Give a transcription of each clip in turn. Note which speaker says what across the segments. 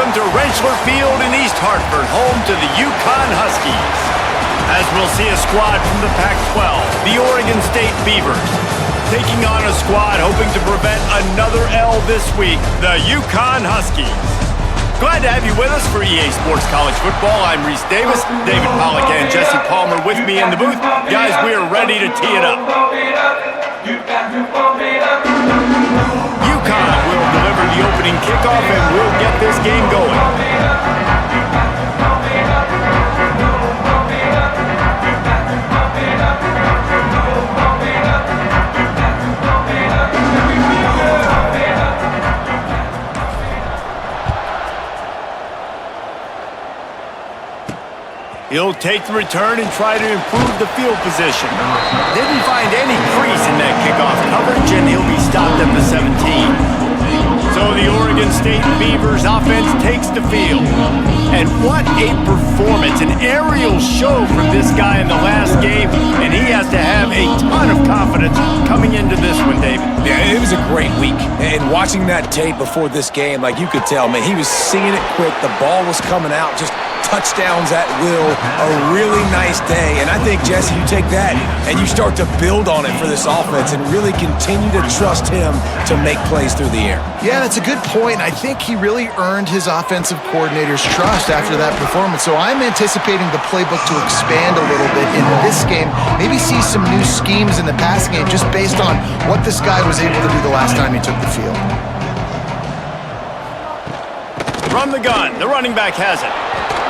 Speaker 1: Welcome to Rentschler Field in East Hartford, home to the UConn Huskies. As we'll see a squad from the Pac-12, the Oregon State Beavers, taking on a squad hoping to prevent another L this week, the UConn Huskies. Glad to have you with us for EA Sports College Football. I'm Reese Davis, David Pollack and Jesse Palmer with me in the booth. Guys, we are ready to tee it up. UConn will deliver the opening kickoff and we'll get this game going. He'll take the return and try to improve the field position. Didn't find any crease in that kickoff coverage, and he'll be stopped at the 17. So the Oregon State Beavers offense takes the field. And what a performance, an aerial show from this guy in the last game, and he has to have a ton of confidence coming into this one, David.
Speaker 2: Yeah, it was a great week. And watching that tape before this game, like you could tell, man, he was seeing it quick. The ball was coming out, just touchdowns at will. A really nice day. And I think, Jesse, you take that and you start to build on it for this offense and really continue to trust him to make plays through the air.
Speaker 3: Yeah, that's a good point. I think he really earned his offensive coordinator's trust after that performance. So I'm anticipating the playbook to expand a little bit in this game. Maybe see some new schemes in the passing game just based on what this guy was able to do the last time he took the field.
Speaker 1: From the gun, the running back has it.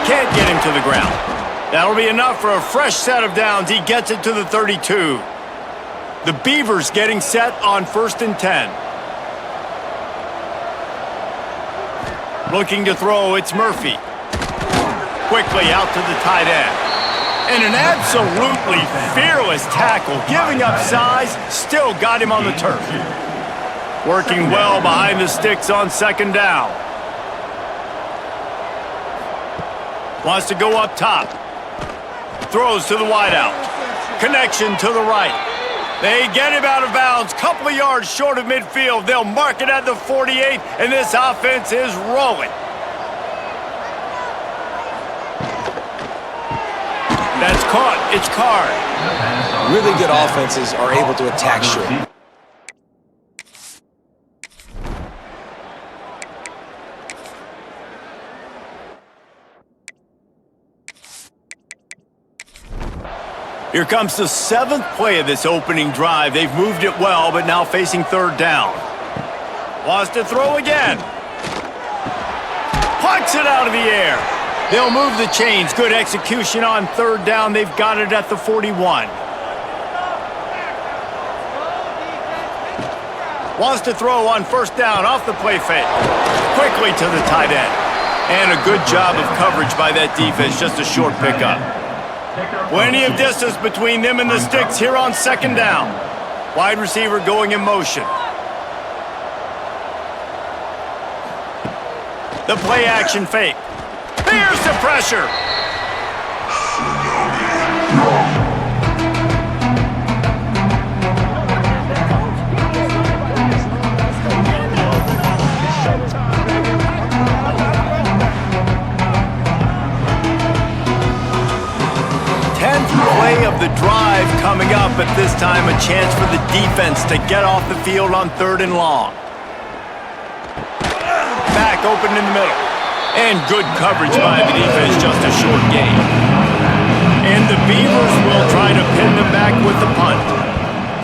Speaker 1: Can't get him to the ground. That'll be enough for a fresh set of downs. He gets it to the 32. The Beavers getting set on 1st and 10. Looking to throw, it's Murphy. Quickly out to the tight end. And an absolutely fearless tackle, giving up size, still got him on the turf. Working well behind the sticks on 2nd down. Wants to go up top. Throws to the wideout. Connection to the right. They get him out of bounds. Couple of yards short of midfield. They'll mark it at the 48, and this offense is rolling. That's caught. It's Card.
Speaker 2: Really good offenses are able to attack short.
Speaker 1: Here comes the 7th play of this opening drive. They've moved it well, but now facing 3rd down. Wants to throw again. Plucks it out of the air. They'll move the chains. Good execution on 3rd down. They've got it at the 41. Wants to throw on 1st down off the play fake. Quickly to the tight end. And a good job of coverage by that defense. Just a short pickup. Plenty of distance between them and the sticks here on 2nd down. Wide receiver going in motion. The play action fake. There's the pressure. Play of the drive coming up, but this time a chance for the defense to get off the field on 3rd and long. Back open in the middle. And good coverage by the defense, just a short gain. And the Beavers will try to pin them back with the punt.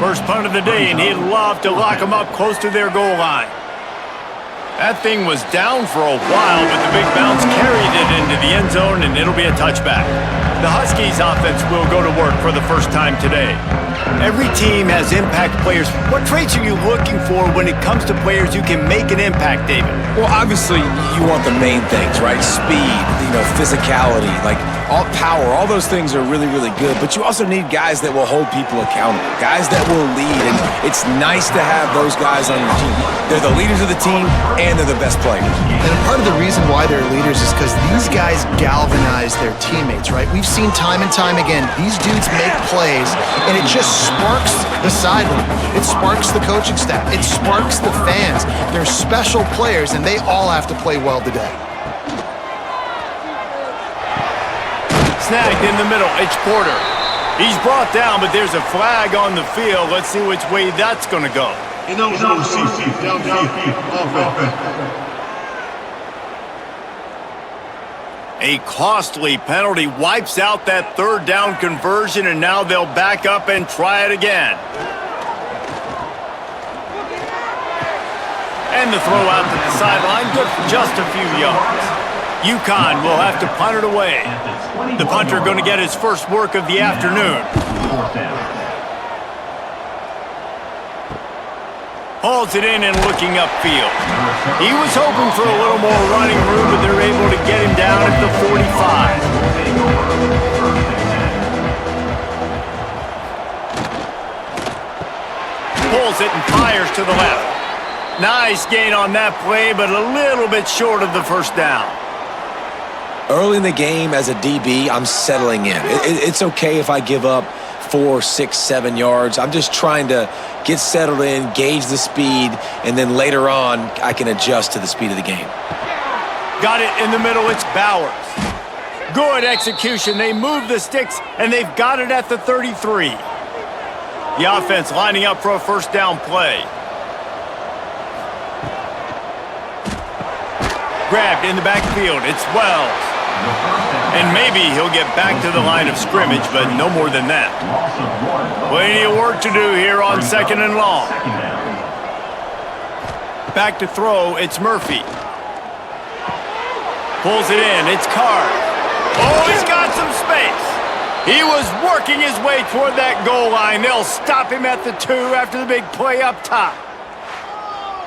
Speaker 1: First punt of the day, and he'd love to lock them up close to their goal line. That thing was down for a while, but the big bounce carried it into the end zone, and it'll be a touchback. The Huskies offense will go to work for the first time today. Every team has impact players. What traits are you looking for when it comes to players who can make an impact, David?
Speaker 2: Well, obviously, you want the main things, right? Speed, physicality, like all power, all those things are really, really good. But you also need guys that will hold people accountable, guys that will lead. And it's nice to have those guys on your team. They're the leaders of the team, and they're the best players.
Speaker 3: And part of the reason why they're leaders is because these guys galvanize their teammates, right? We've seen time and time again, these dudes make plays, and it just sparks the sideline. It sparks the coaching staff. It sparks the fans. They're special players, and they all have to play well today.
Speaker 1: Snagged in the middle. It's Porter. He's brought down, but there's a flag on the field. Let's see which way that's going to go.
Speaker 4: And those OC, downfield, offense.
Speaker 1: A costly penalty wipes out that third down conversion, and now they'll back up and try it again. And the throw out to the sideline, good for just a few yards. UConn will have to punt it away. The punter going to get his first work of the afternoon. Hauls it in and looking upfield. He was hoping for a little more running room, but they're able to get him down at the 45. Pulls it and fires to the left. Nice gain on that play, but a little bit short of the first down.
Speaker 2: Early in the game as a DB, I'm settling in. It's okay if I give up 4, 6, 7 yards. I'm just trying to get settled in, gauge the speed, and then later on, I can adjust to the speed of the game.
Speaker 1: Got it in the middle. It's Bowers. Good execution. They move the sticks, and they've got it at the 33. The offense lining up for a first down play. Grabbed in the backfield. It's Wells. And maybe he'll get back to the line of scrimmage, but no more than that. Plenty of work to do here on second and long. Back to throw, it's Murphy. Pulls it in, it's Carr. Oh, he's got some space. He was working his way toward that goal line. They'll stop him at the 2 after the big play up top.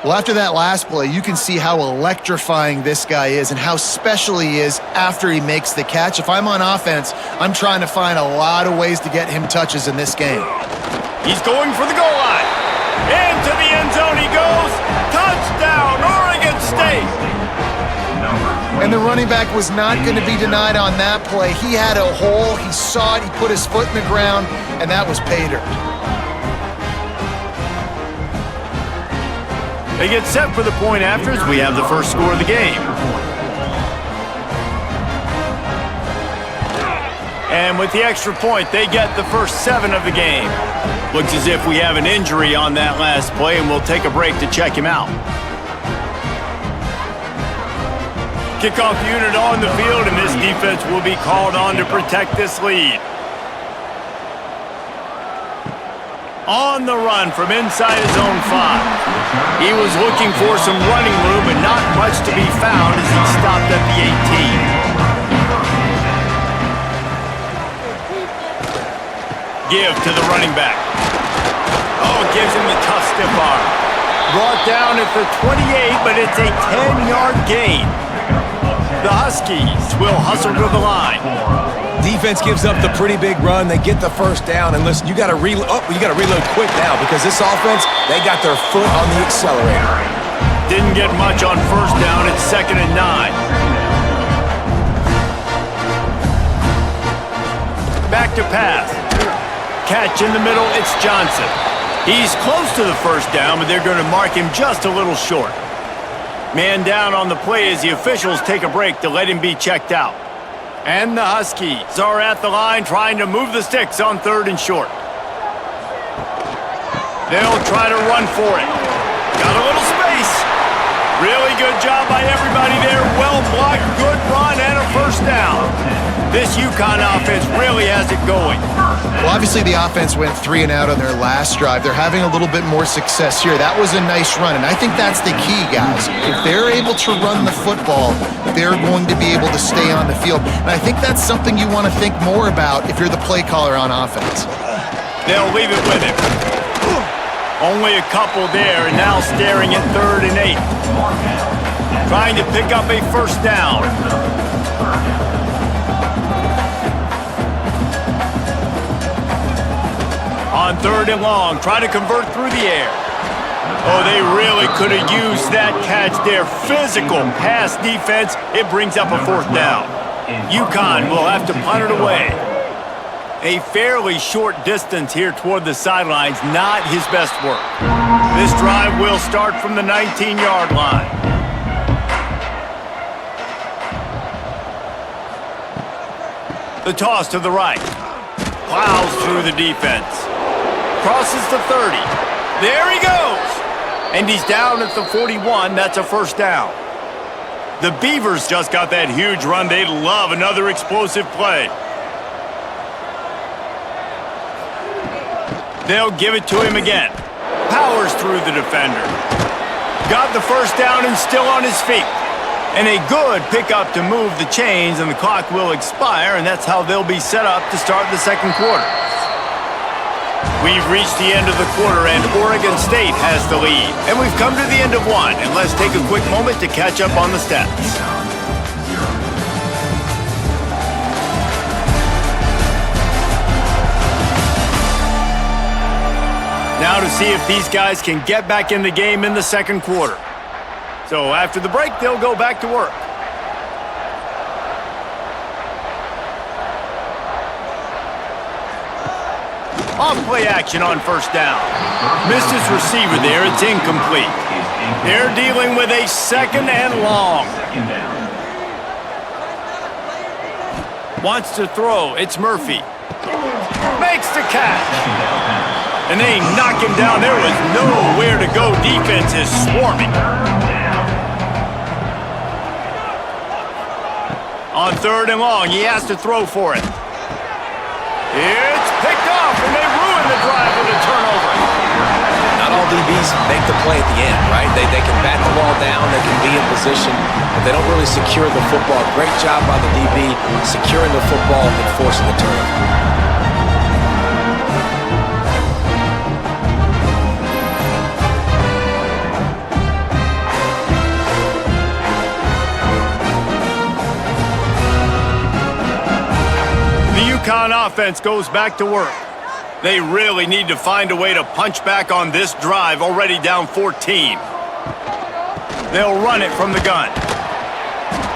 Speaker 3: Well, after that last play, you can see how electrifying this guy is and how special he is after he makes the catch. If I'm on offense, I'm trying to find a lot of ways to get him touches in this game.
Speaker 1: He's going for the goal line. Into the end zone he goes. Touchdown, Oregon State.
Speaker 3: And the running back was not going to be denied on that play. He had a hole. He saw it. He put his foot in the ground, and that was pay dirt.
Speaker 1: They get set for the point after as we have the first score of the game. And with the extra point, they get the first 7 of the game. Looks as if we have an injury on that last play, and we'll take a break to check him out. Kickoff unit on the field, and this defense will be called on to protect this lead. On the run from inside his own 5. He was looking for some running room, but not much to be found as he stopped at the 18. Give to the running back. Oh, gives him the tough stiff arm. Brought down at the 28, but it's a 10-yard gain. The Huskies will hustle to the line.
Speaker 2: Defense gives up the pretty big run. They get the first down, and listen, you got to reload quick now because this offense, they got their foot on the accelerator.
Speaker 1: Didn't get much on first down. It's 2nd and 9. Back to pass. Catch in the middle. It's Johnson. He's close to the first down, but they're going to mark him just a little short. Man down on the play as the officials take a break to let him be checked out. And the Huskies are at the line trying to move the sticks on 3rd and short. They'll try to run for it. Got a little space. Really good job by everybody there. Well blocked, good run, and a first down. This UConn offense really has it going.
Speaker 3: Well, obviously the offense went 3 and out on their last drive. They're having a little bit more success here. That was a nice run, and I think that's the key, guys. If they're able to run the football, they're going to be able to stay on the field. And I think that's something you want to think more about if you're the play caller on offense.
Speaker 1: They'll leave it with him. Only a couple there, and now staring at 3rd and 8. Trying to pick up a first down. On 3rd and long, try to convert through the air. Oh, they really could have used that catch there. Physical pass defense. It brings up a 4th down. UConn will have to punt it away. A fairly short distance here toward the sidelines, not his best work. This drive will start from the 19-yard line. The toss to the right. Plows through the defense. Crosses the 30. There he goes! And he's down at the 41. That's a first down. The Beavers just got that huge run. They'd love another explosive play. They'll give it to him again. Powers through the defender. Got the first down and still on his feet. And a good pickup to move the chains, and the clock will expire, and that's how they'll be set up to start the second quarter. We've reached the end of the quarter, and Oregon State has the lead. And we've come to the end of one, and let's take a quick moment to catch up on the stats. Now to see if these guys can get back in the game in the second quarter. So after the break, they'll go back to work. Off-play action on first down. Missed his receiver there. It's incomplete. They're dealing with a second and long. Wants to throw. It's Murphy. Makes the catch. And they knock him down. There was nowhere to go. Defense is swarming. On third and long, he has to throw for it. It's picked off, and they ruin the drive with a turnover.
Speaker 2: Not all DBs make the play at the end, right? They can bat the ball down, they can be in position, but they don't really secure the football. Great job by the DB securing the football and forcing the turnover.
Speaker 1: UConn offense goes back to work. They really need to find a way to punch back on this drive, already down 14. They'll run it from the gun.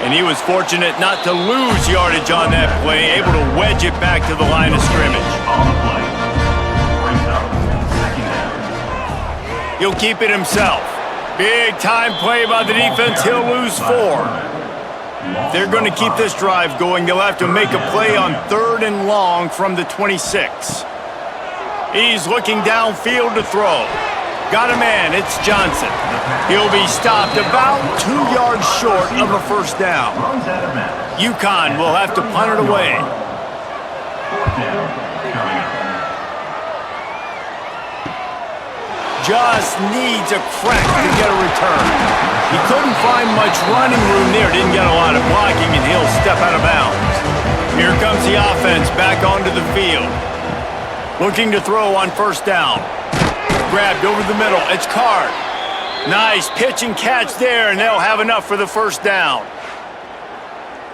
Speaker 1: And he was fortunate not to lose yardage on that play, able to wedge it back to the line of scrimmage. He'll keep it himself. Big time play by the defense. He'll lose 4. If they're going to keep this drive going, they'll have to make a play on third and long from the 26. He's looking downfield to throw. Got a man, it's Johnson. He'll be stopped about 2 yards short of a first down. UConn will have to punt it away. Just needs a crack to get a return. He couldn't find much running room there, didn't get a lot of blocking, and he'll step out of bounds. Here comes the offense back onto the field. Looking to throw on first down. Grabbed over the middle, it's Card. Nice pitch and catch there, and they'll have enough for the first down.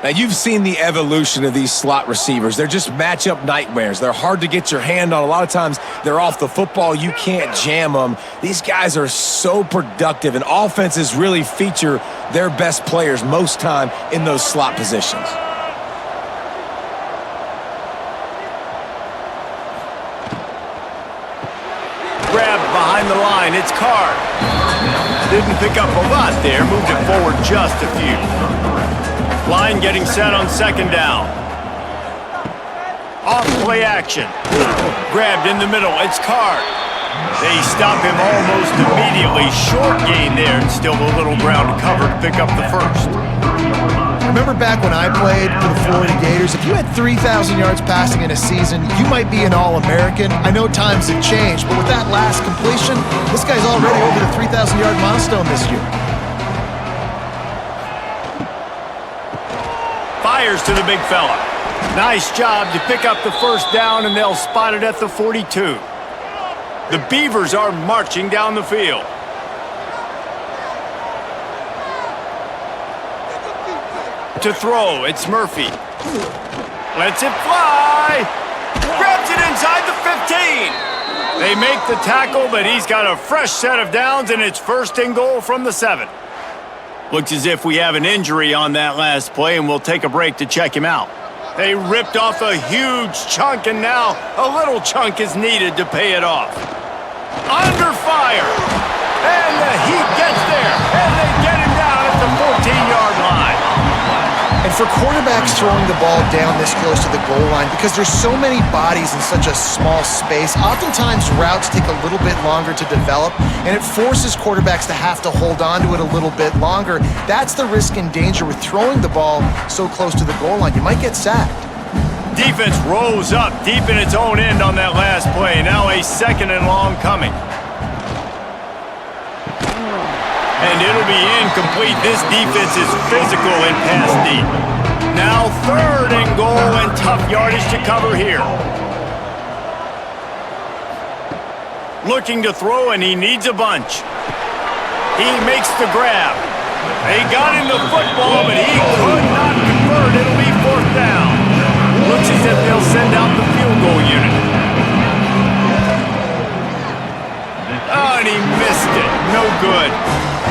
Speaker 2: Now, you've seen the evolution of these slot receivers. They're just matchup nightmares. They're hard to get your hand on. A lot of times, they're off the football. You can't jam them. These guys are so productive, and offenses really feature their best players most time in those slot positions.
Speaker 1: Grabbed behind the line. It's Card. Didn't pick up a lot there. Moved it forward just a few. Line getting set on second down. Off-play action. Grabbed in the middle. It's Card. They stop him almost immediately. Short gain there, and still a little ground to cover to pick up the first.
Speaker 3: Remember back when I played for the Florida Gators, if you had 3,000 yards passing in a season, you might be an All-American. I know times have changed, but with that last completion, this guy's already over the 3,000-yard milestone this year.
Speaker 1: Fires to the big fella. Nice job to pick up the first down, and they'll spot it at the 42. The Beavers are marching down the field. To throw, it's Murphy. Lets it fly. Grabs it inside the 15. They make the tackle, but he's got a fresh set of downs, and it's first and goal from the 7. Looks as if we have an injury on that last play, and we'll take a break to check him out. They ripped off a huge chunk, and now a little chunk is needed to pay it off. Under fire. And the Heat gets there, and they get him down at the 14-yard line.
Speaker 3: And for quarterbacks throwing the ball down this close to the goal line, because there's so many bodies in such a small space, oftentimes routes take a little bit longer to develop, and it forces quarterbacks to have to hold on to it a little bit longer. That's the risk and danger with throwing the ball so close to the goal line. You might get sacked.
Speaker 1: Defense rose up deep in its own end on that last play. Now a 2nd and long coming. And it'll be incomplete. This defense is physical and pass deep. Now 3rd and goal, and tough yardage to cover here. Looking to throw, and he needs a bunch. He makes the grab. They got him the football, but he could not convert. It'll be 4th down. Looks as if they'll send out the field goal unit. Oh, and he missed it. No good.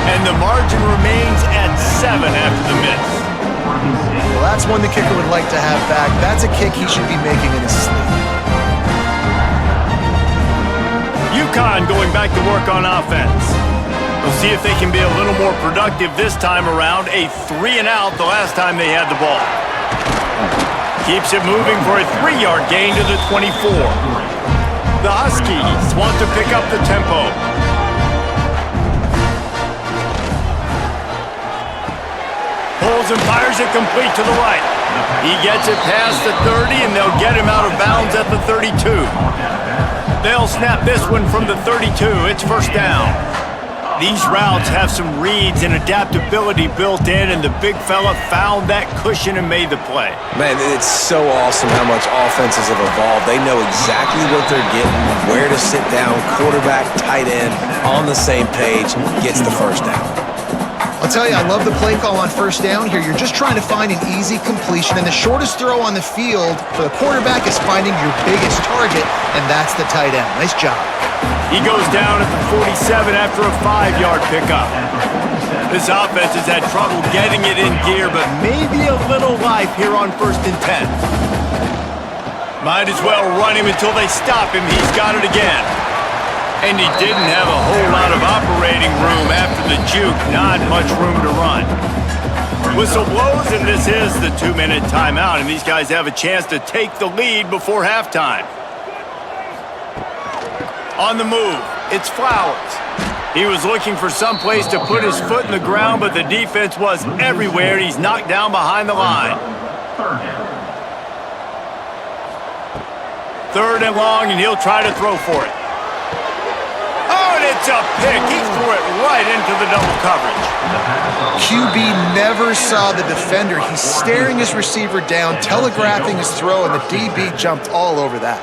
Speaker 1: And the margin remains at 7 after the miss.
Speaker 3: Well, that's one the kicker would like to have back. That's a kick he should be making in his sleep.
Speaker 1: UConn going back to work on offense. We'll see if they can be a little more productive this time around. A 3-and-out the last time they had the ball. Keeps it moving for a 3-yard gain to the 24. The Huskies want to pick up the tempo. Pulls and fires it complete to the right. He gets it past the 30, and they'll get him out of bounds at the 32. They'll snap this one from the 32. It's 1st down. These routes have some reads and adaptability built in, and the big fella found that cushion and made the play.
Speaker 2: Man, it's so awesome how much offenses have evolved. They know exactly what they're getting, where to sit down, quarterback, tight end, on the same page, gets the 1st down.
Speaker 3: I'll tell you, I love the play call on 1st down here. You're just trying to find an easy completion, and the shortest throw on the field for the quarterback is finding your biggest target, and that's the tight end. Nice job.
Speaker 1: He goes down at the 47 after a 5-yard pickup. This offense has had trouble getting it in gear, but maybe a little life here on 1st and 10. Might as well run him until they stop him. He's got it again. And he didn't have a whole lot of operating room after the juke. Not much room to run. Whistle blows, and this is the 2-minute timeout, and these guys have a chance to take the lead before halftime. On the move, it's Flowers. He was looking for some place to put his foot in the ground, but the defense was everywhere, and he's knocked down behind the line. 3rd and long, and he'll try to throw for it. Oh, and it's a pick. He threw it right into the double coverage.
Speaker 3: QB never saw the defender. He's staring his receiver down, telegraphing his throw, and the DB jumped all over that.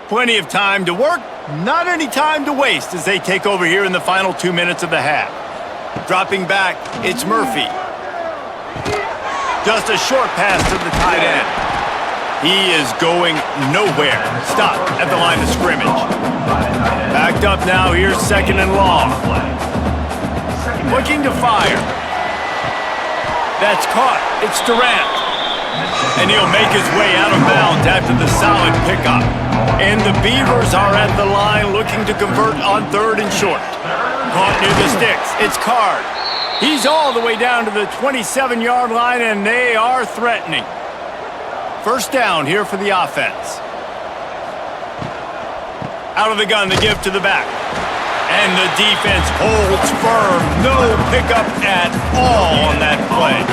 Speaker 1: Plenty of time to work, not any time to waste as they take over here in the final 2 minutes of the half. Dropping back, it's Murphy. Just a short pass to the tight end. He is going nowhere. Stop at the line of scrimmage. Backed up now, here's 2nd and long. Looking to fire. That's caught. It's Durant. And he'll make his way out of bounds after the solid pickup. And the Beavers are at the line looking to convert on 3rd and short. Caught near the sticks. It's Card. He's all the way down to the 27-yard line, and they are threatening. 1st down here for the offense. Out of the gun, the give to the back. And the defense holds firm. No pickup at all on that play.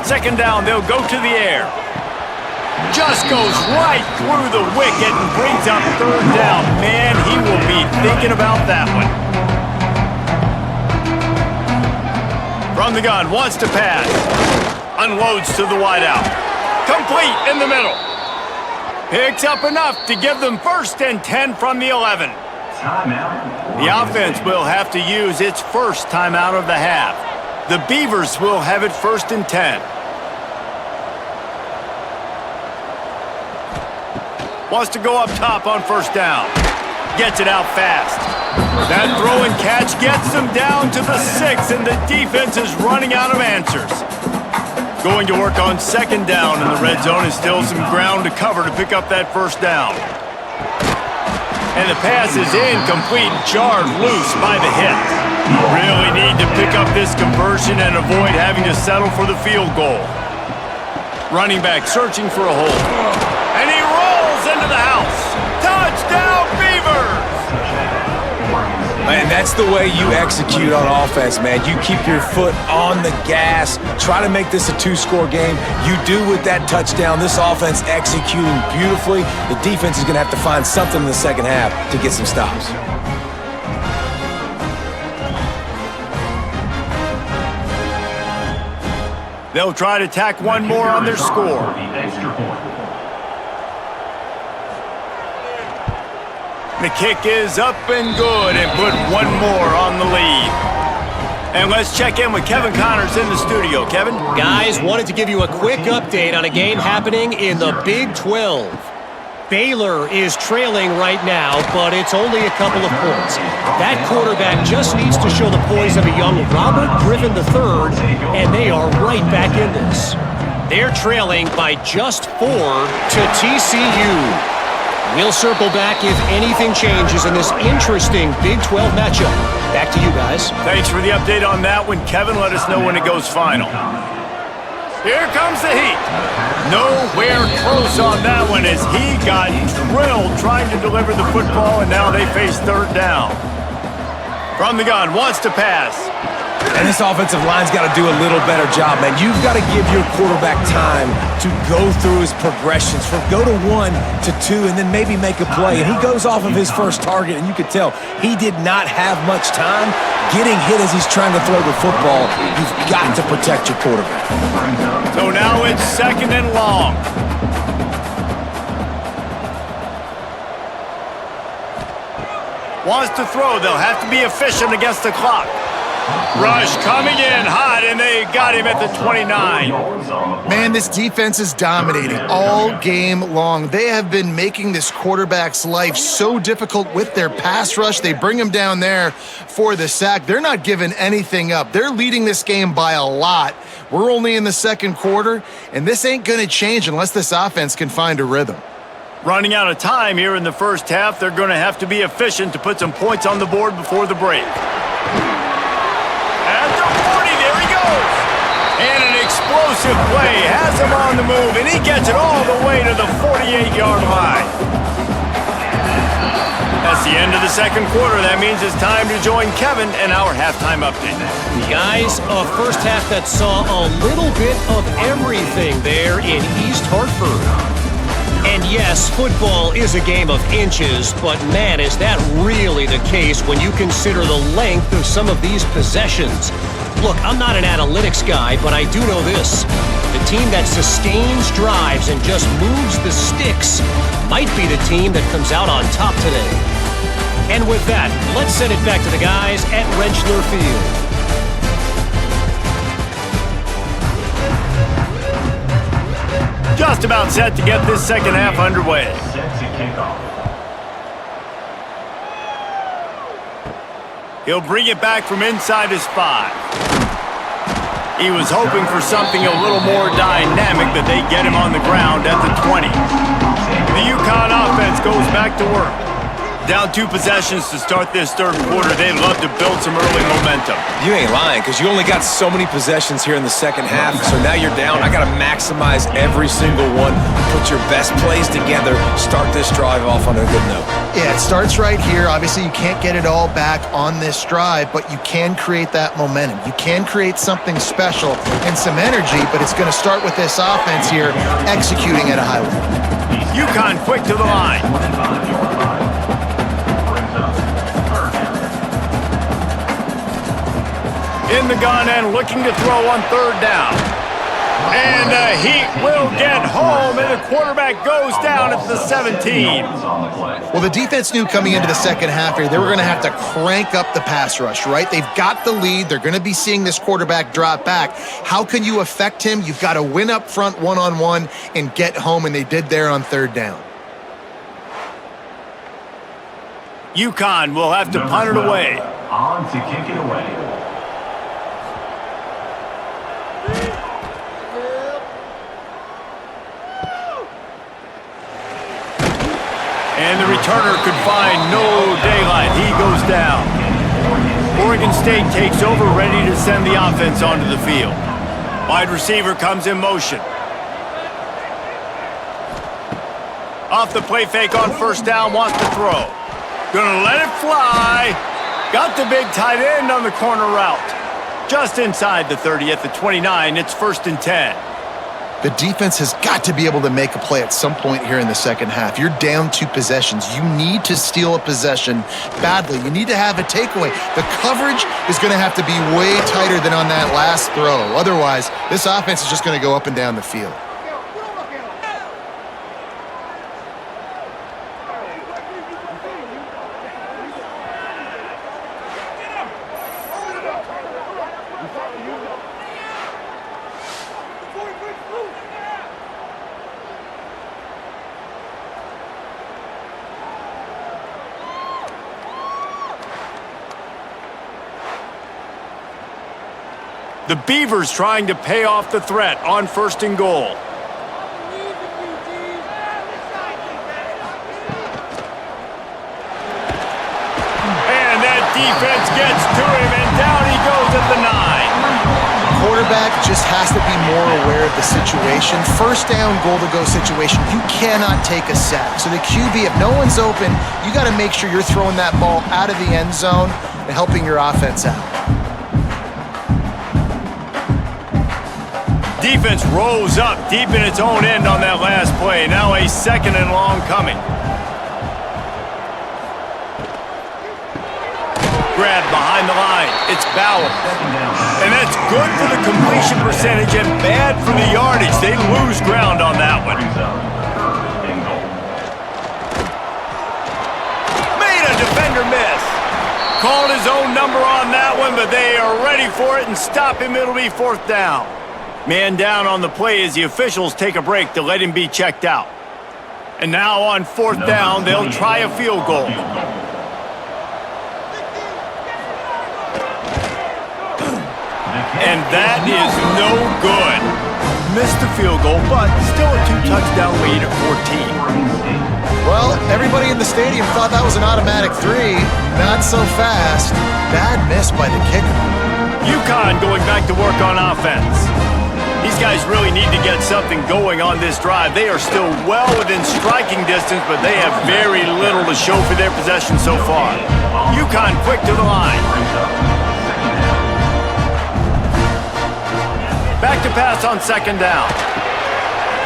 Speaker 1: 2nd down, they'll go to the air. Just goes right through the wicket and brings up 3rd down. Man, he will be thinking about that one. From the gun, wants to pass. Unloads to the wideout. Complete in the middle. Picks up enough to give them 1st and 10 from the 11. The offense will have to use its 1st timeout of the half. The Beavers will have it 1st and 10. Wants to go up top on 1st down. gets it out fast. That throw and catch gets them down to the 6, and the defense is running out of answers. Going to work on second down in the red zone, and still some ground to cover to pick up that first down. And the pass is incomplete, jarred loose by the hit. Really need to pick up this conversion and avoid having to settle for the field goal. Running back searching for a hole. And he rolls into the house. Touchdown, Beavers!
Speaker 2: Man, that's the way you execute on offense, man. You keep your foot on the gas, try to make this a two-score game. You do with that touchdown. This offense executing beautifully. The defense is going to have to find something in the second half to get some stops.
Speaker 1: They'll try to tack one more on their score. The kick is up and good, and put one more on the lead. And let's check in with Kevin Connors in the studio. Kevin?
Speaker 5: Guys, wanted to give you a quick update on a game happening in the Big 12. Baylor is trailing right now, but it's only a couple of points. That quarterback just needs to show the poise of a young Robert Griffin III, and they are right back in this. They're trailing by just 4 to TCU. We'll circle back if anything changes in this interesting Big 12 matchup. Back to you guys.
Speaker 1: Thanks for the update on that one, Kevin. Let us know when it goes final. Here comes the heat. Nowhere close on that one as he got drilled trying to deliver the football, and now they face third down. From the gun, wants to pass.
Speaker 2: And this offensive line's got to do a little better job, man. You've got to give your quarterback time to go through his progressions, from go to 1 to 2, and then maybe make a play. And he goes off of his first target, and you could tell he did not have much time getting hit as he's trying to throw the football. You've got to protect your quarterback.
Speaker 1: So now it's second and long. Wants to throw. They'll have to be efficient against the clock. Rush coming in hot, and they got him at the 29.
Speaker 3: Man, this defense is dominating all game long. They have been making this quarterback's life so difficult with their pass rush. They bring him down there for the sack. They're not giving anything up. They're leading this game by a lot. We're only in the second quarter, and this ain't going to change unless this offense can find a rhythm.
Speaker 1: Running out of time here in the first half. They're going to have to be efficient to put some points on the board before the break. And an explosive play has him on the move, and he gets it all the way to the 48-yard line. That's the end of the second quarter. That means it's time to join Kevin in our halftime update.
Speaker 5: Guys, a first half that saw a little bit of everything there in East Hartford. And yes, football is a game of inches, but man, is that really the case when you consider the length of some of these possessions. Look, I'm not an analytics guy, but I do know this. The team that sustains drives and just moves the sticks might be the team that comes out on top today. And with that, let's send it back to the guys at Rentschler Field.
Speaker 1: Just about set to get this second half underway. He'll bring it back from inside his 5. He was hoping for something a little more dynamic, but they get him on the ground at the 20. The UConn offense goes back to work. Down 2 possessions to start this third quarter. They'd love to build some early momentum.
Speaker 2: You ain't lying, because you only got so many possessions here in the second half, so now you're down. I got to maximize every single one, put your best plays together, start this drive off on a good note.
Speaker 3: Yeah, it starts right here. Obviously, you can't get it all back on this drive, but you can create that momentum. You can create something special and some energy, but it's going to start with this offense here executing at a high level.
Speaker 1: UConn quick to the line. In the gun and looking to throw on third down. And the Heat will get home, and the quarterback goes down at the 17.
Speaker 3: Well, the defense knew coming into the second half here, they were going to have to crank up the pass rush, right? They've got the lead. They're going to be seeing this quarterback drop back. How can you affect him? You've got to win up front one-on-one and get home, and they did there on third down.
Speaker 1: UConn will have to punt it away.
Speaker 6: On to kick it away.
Speaker 1: And the returner could find no daylight. He goes down. Oregon State takes over, ready to send the offense onto the field. Wide receiver comes in motion. Off the play fake on first down, wants to throw. Gonna let it fly. Got the big tight end on the corner route. Just inside the 30 at the 29, it's 1st and 10.
Speaker 3: The defense has got to be able to make a play at some point here in the second half. You're down 2 possessions. You need to steal a possession badly. You need to have a takeaway. The coverage is going to have to be way tighter than on that last throw. Otherwise, this offense is just going to go up and down the field.
Speaker 1: The Beavers trying to pay off the threat on 1st and goal. And that defense gets to him, and down he goes at the 9.
Speaker 3: Quarterback just has to be more aware of the situation. First down, goal-to-go situation, you cannot take a sack. So the QB, if no one's open, you got to make sure you're throwing that ball out of the end zone and helping your offense out.
Speaker 1: Defense rose up deep in its own end on that last play. Now a 2nd and long coming. Grab behind the line. It's Bauer. And that's good for the completion percentage and bad for the yardage. They lose ground on that one. Made a defender miss. Called his own number on that one, but they are ready for it and stop him. It'll be 4th down. Man down on the play as the officials take a break to let him be checked out. And now on 4th down, they'll try a field goal. And that is no good. Missed the field goal, but still a 2-touchdown lead at 14.
Speaker 3: Well, everybody in the stadium thought that was an automatic 3. Not so fast. Bad miss by the kicker.
Speaker 1: UConn going back to work on offense. These guys really need to get something going on this drive. They are still well within striking distance, but they have very little to show for their possession so far. UConn quick to the line. Back to pass on 2nd down.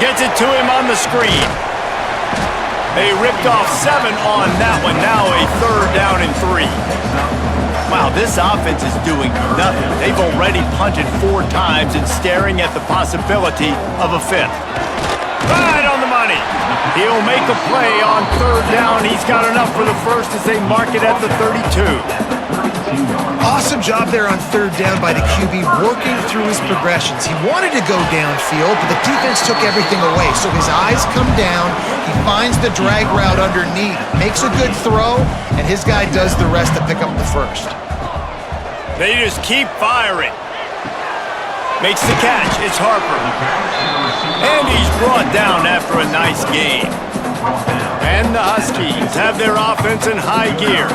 Speaker 1: Gets it to him on the screen. They ripped off 7 on that one. Now a 3rd down and 3. Wow, this offense is doing nothing. They've already punted 4 times and staring at the possibility of a 5th. Right on the money. He'll make a play on 3rd down. He's got enough for the 1st as they mark it at the 32.
Speaker 3: Awesome job there on 3rd down by the QB, working through his progressions. He wanted to go downfield, but the defense took everything away. So his eyes come down, he finds the drag route underneath, makes a good throw, and his guy does the rest to pick up the 1st.
Speaker 1: They just keep firing. Makes the catch. It's Harper. And he's brought down after a nice game. And the Huskies have their offense in high gear.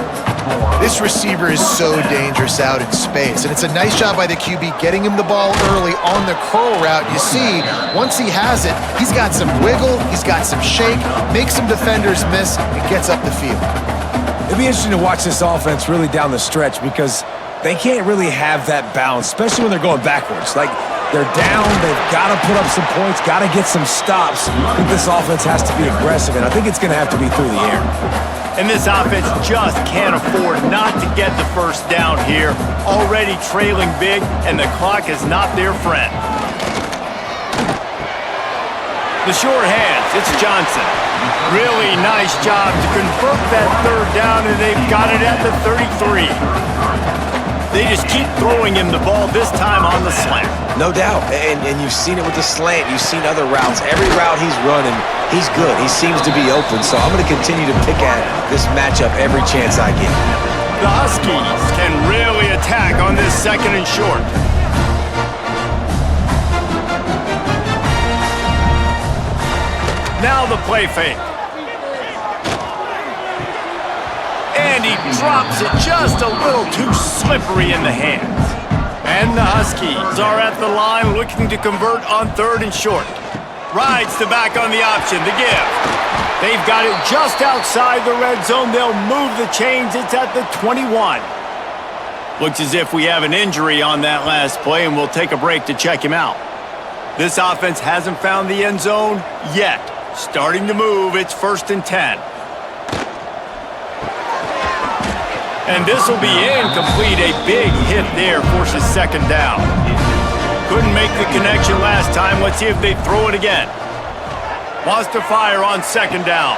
Speaker 3: This receiver is so dangerous out in space, and it's a nice job by the QB getting him the ball early on the curl route. You see, once he has it, he's got some wiggle, he's got some shake, makes some defenders miss, and gets up the field.
Speaker 2: It'll be interesting to watch this offense really down the stretch because they can't really have that balance, especially when they're going backwards. Like, they're down, they've got to put up some points, got to get some stops. I think this offense has to be aggressive, and I think it's going to have to be through the air.
Speaker 1: And this offense just can't afford not to get the 1st down here. Already trailing big, and the clock is not their friend. The short hands, it's Johnson. Really nice job to convert that 3rd down, and they've got it at the 33. They just keep throwing him the ball, this time on the slant.
Speaker 2: No doubt, and you've seen it with the slant. You've seen other routes. Every route he's running, He's good. He seems to be open, so I'm going to continue to pick at this matchup every chance I get.
Speaker 1: The Huskies can really attack on this second and short. Now the play fake. And he drops it just a little too slippery in the hands. And the Huskies are at the line looking to convert on third and short. Rides the back on the option, the give. They've got it just outside the red zone. They'll move the chains. It's at the 21. Looks as if we have an injury on that last play, and we'll take a break to check him out. This offense hasn't found the end zone yet. Starting to move, it's 1st and 10. And this will be incomplete. A big hit there forces second down. Couldn't make the connection last time. Let's see if they throw it again. Wants to fire on second down.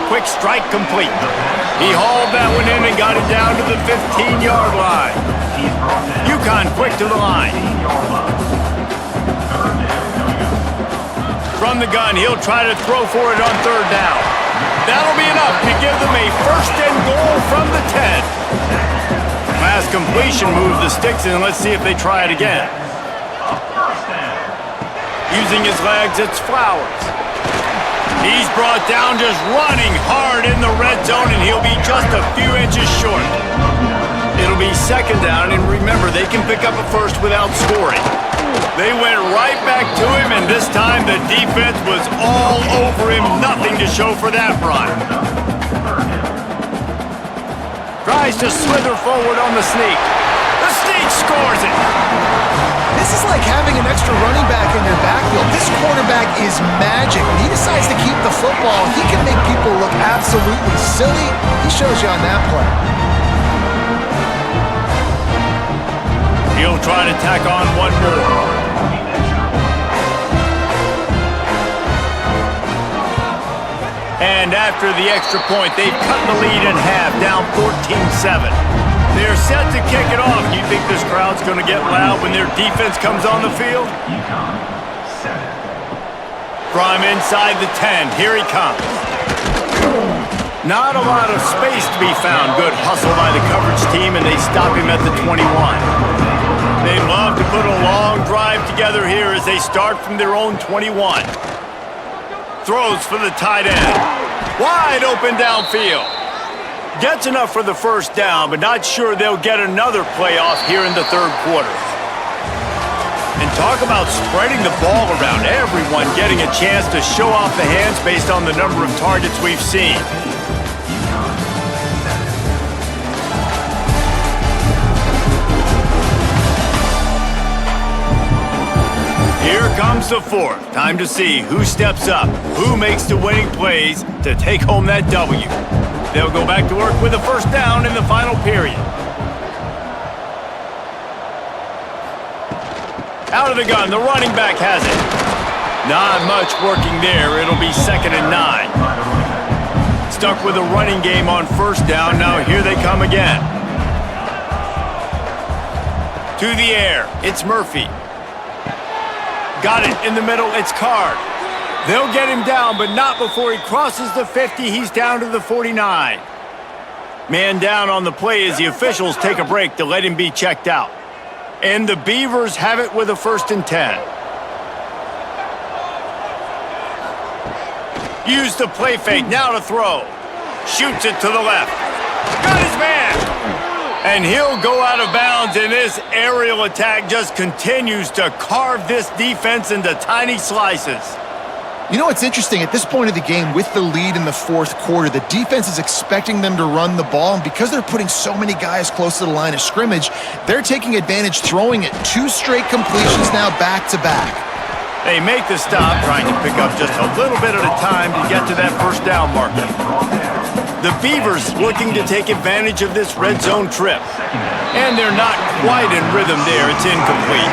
Speaker 1: Quick strike complete. He hauled that one in and got it down to the 15-yard line. UConn quick to the line. From the gun, he'll try to throw for it on third down. That'll be enough to give them a 1st and goal from the 10. Last completion moved the sticks in. Let's see if they try it again. Using his legs, it's Flowers. He's brought down just running hard in the red zone, and he'll be just a few inches short. It'll be second down, and remember, they can pick up a first without scoring. They went right back to him, and this time the defense was all over him. Nothing to show for that run. Tries to slither forward on the sneak. The sneak scores it.
Speaker 3: This is like having an extra running back in your backfield. This quarterback is magic. When he decides to keep the football, he can make people look absolutely silly. He shows you on that play.
Speaker 1: He'll try to tack on one more. And after the extra point, they've cut the lead in half, down 14-7. They're set to kick it off. Do you think this crowd's going to get loud when their defense comes on the field?
Speaker 6: UConn, 7.
Speaker 1: From inside the 10, here he comes. Not a lot of space to be found. Good hustle by the coverage team, and they stop him at the 21. They love to put a long drive together here as they start from their own 21. Throws for the tight end. Wide open downfield. Gets enough for the first down, but not sure they'll get another playoff here in the third quarter. And talk about spreading the ball around. Everyone getting a chance to show off the hands based on the number of targets we've seen. Here comes the fourth. Time to see who steps up, who makes the winning plays to take home that W. They'll go back to work with a first down in the final period. Out of the gun, the running back has it. Not much working there. It'll be 2nd and 9. Stuck with a running game on first down. Now here they come again. To the air, it's Murphy. Got it in the middle, it's Card. They'll get him down, but not before he crosses the 50. He's down to the 49. Man down on the play as the officials take a break to let him be checked out. And the Beavers have it with a 1st and 10. Use the play fake, now to throw. Shoots it to the left. Got his man! And he'll go out of bounds, and this aerial attack just continues to carve this defense into tiny slices.
Speaker 3: You know what's interesting? At this point of the game, with the lead in the fourth quarter, the defense is expecting them to run the ball, and because they're putting so many guys close to the line of scrimmage, they're taking advantage, throwing it 2 straight completions now back-to-back.
Speaker 1: They make the stop, trying to pick up just a little bit at a time to get to that first down marker. The Beavers looking to take advantage of this red zone trip. And they're not quite in rhythm there. It's incomplete.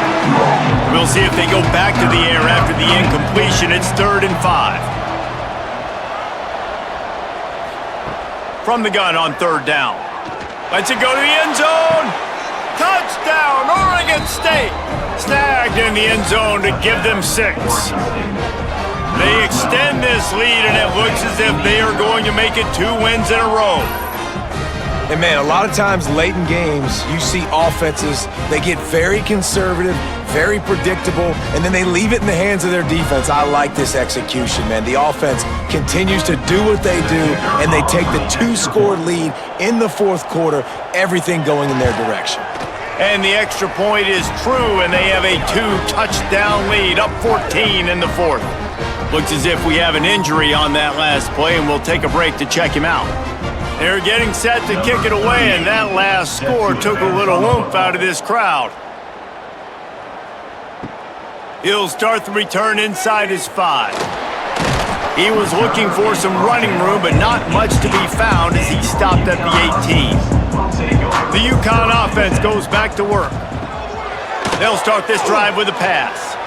Speaker 1: We'll see if they go back to the air after the incompletion. It's 3rd and 5. From the gun on 3rd down. Lets it go to the end zone. Touchdown, Oregon State. Snagged in the end zone to give them 6. They extend this lead, and it looks as if they are going to make it 2 wins in a row.
Speaker 2: And man, a lot of times late in games, you see offenses, they get very conservative, very predictable, and then they leave it in the hands of their defense. I like this execution, man. The offense continues to do what they do, and they take the 2-score lead in the fourth quarter, everything going in their direction.
Speaker 1: And the extra point is true, and they have a 2-touchdown lead, up 14 in the fourth. Looks as if we have an injury on that last play, and we'll take a break to check him out. They're getting set to kick it away, and that last score took a little oomph out of this crowd. He'll start the return inside his 5. He was looking for some running room, but not much to be found as he stopped at the 18. The UConn offense goes back to work. They'll start this drive with a pass.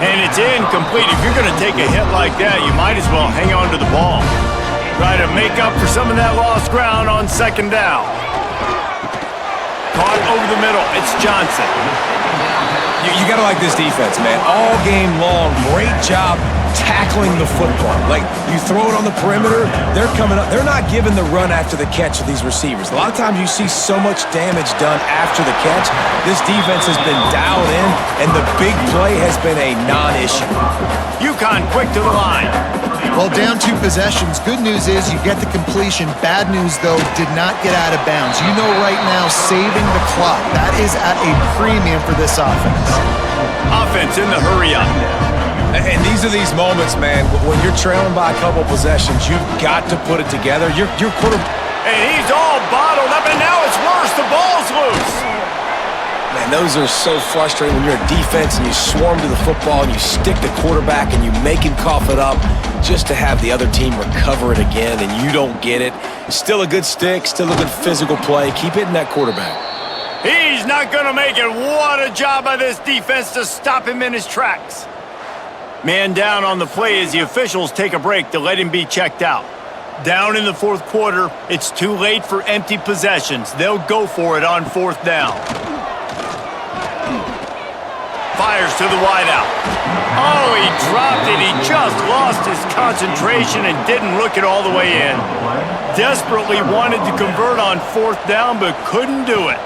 Speaker 1: And it's incomplete. If you're going to take a hit like that, you might as well hang on to the ball. Try to make up for some of that lost ground on second down. Caught over the middle. It's Johnson.
Speaker 2: You got to like this defense, man. All game long, great job tackling the football. Like, you throw it on the perimeter, they're coming up. They're not giving the run after the catch to these receivers. A lot of times you see so much damage done after the catch. This defense has been dialed in, and the big play has been a non-issue.
Speaker 1: UConn quick to the line.
Speaker 3: Well, down 2 possessions. Good news is you get the completion. Bad news, though, did not get out of bounds. You know right now, saving the clock. That is at a premium for this offense.
Speaker 1: Offense in the hurry up.
Speaker 2: And these are these moments, man, when you're trailing by a couple possessions, you've got to put it together. Your quarterback.
Speaker 1: And he's all bottled up, and now it's worse. The ball's loose.
Speaker 2: Man, those are so frustrating when you're a defense and you swarm to the football and you stick the quarterback and you make him cough it up just to have the other team recover it again and you don't get it. Still a good stick, still a good physical play. Keep hitting that quarterback.
Speaker 1: He's not going to make it. What a job by this defense to stop him in his tracks. Man down on the play as the officials take a break to let him be checked out. Down in the fourth quarter, it's too late for empty possessions. They'll go for it on 4th down. Fires to the wideout. Oh, he dropped it. He just lost his concentration and didn't look it all the way in. Desperately wanted to convert on 4th down, but couldn't do it.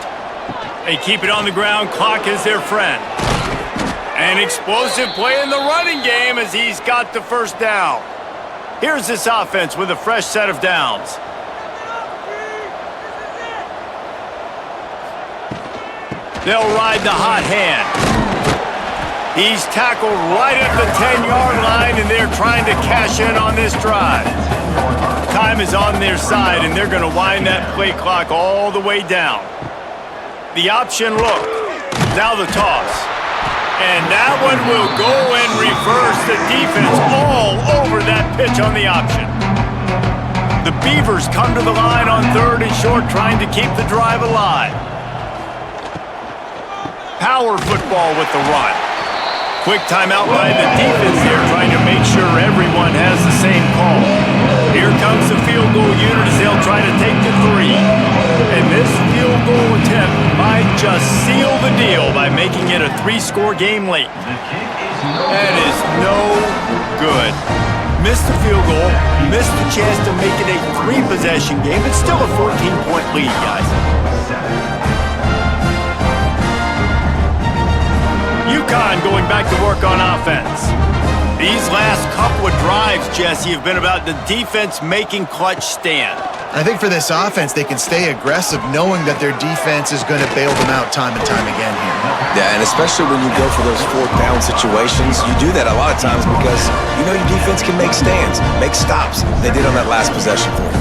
Speaker 1: They keep it on the ground. Clock is their friend. An explosive play in the running game as he's got the 1st down. Here's this offense with a fresh set of downs. They'll ride the hot hand. He's tackled right at the 10-yard line, and they're trying to cash in on this drive. Time is on their side, and they're going to wind that play clock all the way down. The option look. Now the toss. And that one will go and reverse the defense all over that pitch on the option. The Beavers come to the line on 3rd and short, trying to keep the drive alive. Power football with the run. Quick timeout by the defense here, trying to make sure everyone has the same call. Here comes the field goal unit as they'll try to take the 3. And this field goal attempt might just seal the deal by making it a 3-score game late. That is no good. Missed the field goal, missed the chance to make it a 3-possession game. It's still a 14-point lead, guys. UConn going back to work on offense. These last couple of drives, Jesse, have been about the defense making clutch stand.
Speaker 3: I think for this offense, they can stay aggressive knowing that their defense is going to bail them out time and time again here.
Speaker 2: Yeah, and especially when you go for those 4th down situations, you do that a lot of times because you know your defense can make stands, make stops. They did on that last possession for you.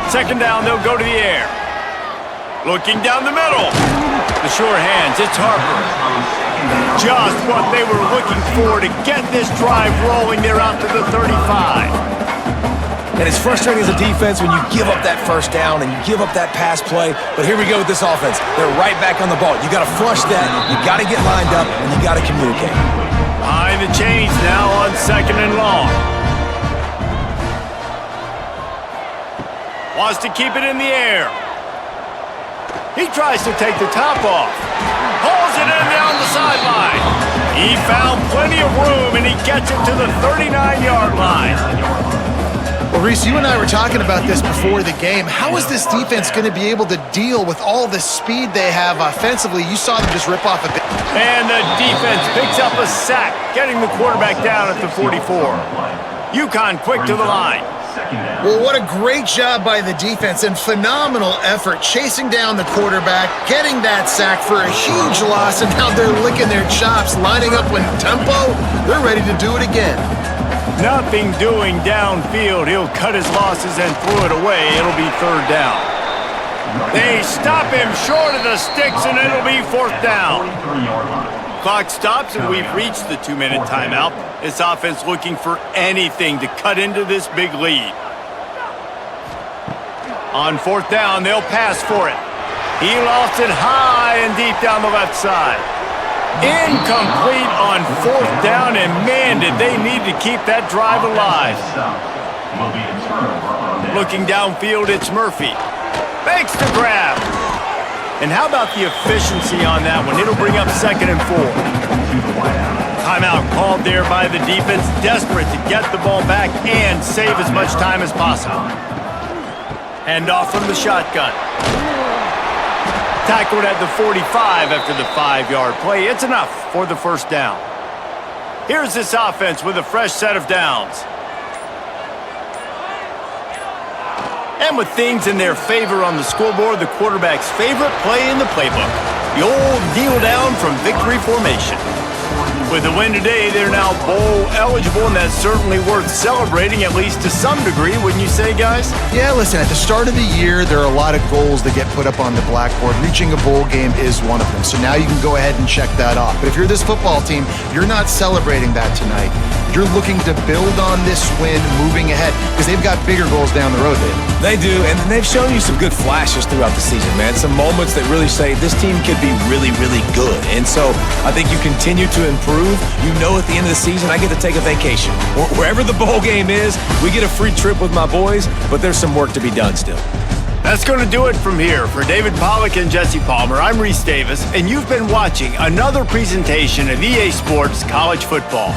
Speaker 1: 2nd down, they'll go to the air. Looking down the middle. The sure hands, it's Harper. Just what they were looking for to get this drive rolling. They're out to the 35.
Speaker 2: And it's frustrating as a defense when you give up that 1st down and you give up that pass play. But here we go with this offense. They're right back on the ball. You got to flush that. You got to get lined up, and you got to communicate.
Speaker 1: Behind the chains now on 2nd and long. Wants to keep it in the air. He tries to take the top off. Pulls it in down the sideline. He found plenty of room, and he gets it to the 39-yard line.
Speaker 3: Well, Reese, you and I were talking about this before the game. How is this defense going to be able to deal with all the speed they have offensively? You saw them just rip off a bit.
Speaker 1: And the defense picks up a sack, getting the quarterback down at the 44. UConn quick to the line.
Speaker 3: Well, what a great job by the defense and phenomenal effort chasing down the quarterback, getting that sack for a huge loss, and now they're licking their chops, lining up with tempo. They're ready to do it again.
Speaker 1: Nothing doing downfield. He'll cut his losses and throw it away. It'll be third down. They stop him short of the sticks, and it'll be fourth down. Clock stops, and we've reached the 2-minute timeout. This offense looking for anything to cut into this big lead. On fourth down, they'll pass for it. He lost it high and deep down the left side. Incomplete on fourth down, and man, did they need to keep that drive alive. Looking downfield, it's Murphy. Fakes the grab. And how about the efficiency on that one? It'll bring up 2nd and 4. Timeout called there by the defense, desperate to get the ball back and save as much time as possible. Hand off from the shotgun. Tackled at the 45 after the 5-yard play. It's enough for the first down. Here's this offense with a fresh set of downs. And with things in their favor on the scoreboard, the quarterback's favorite play in the playbook, the old kneel down from victory formation. With the win today, they're now bowl eligible, and that's certainly worth celebrating, at least to some degree, wouldn't you say, guys?
Speaker 3: Yeah, listen, at the start of the year, there are a lot of goals that get put up on the blackboard. Reaching a bowl game is one of them, so now you can go ahead and check that off. But if you're this football team, you're not celebrating that tonight. You're looking to build on this win moving ahead because they've got bigger goals down the road, Dave.
Speaker 2: They do, and they've shown you some good flashes throughout the season, man. Some moments that really say this team could be really, really good. And so I think you continue to improve. You know at the end of the season, I get to take a vacation. Wherever the bowl game is, we get a free trip with my boys, but there's some work to be done still.
Speaker 1: That's going to do it from here. For David Pollack and Jesse Palmer, I'm Reese Davis, and you've been watching another presentation of EA Sports College Football.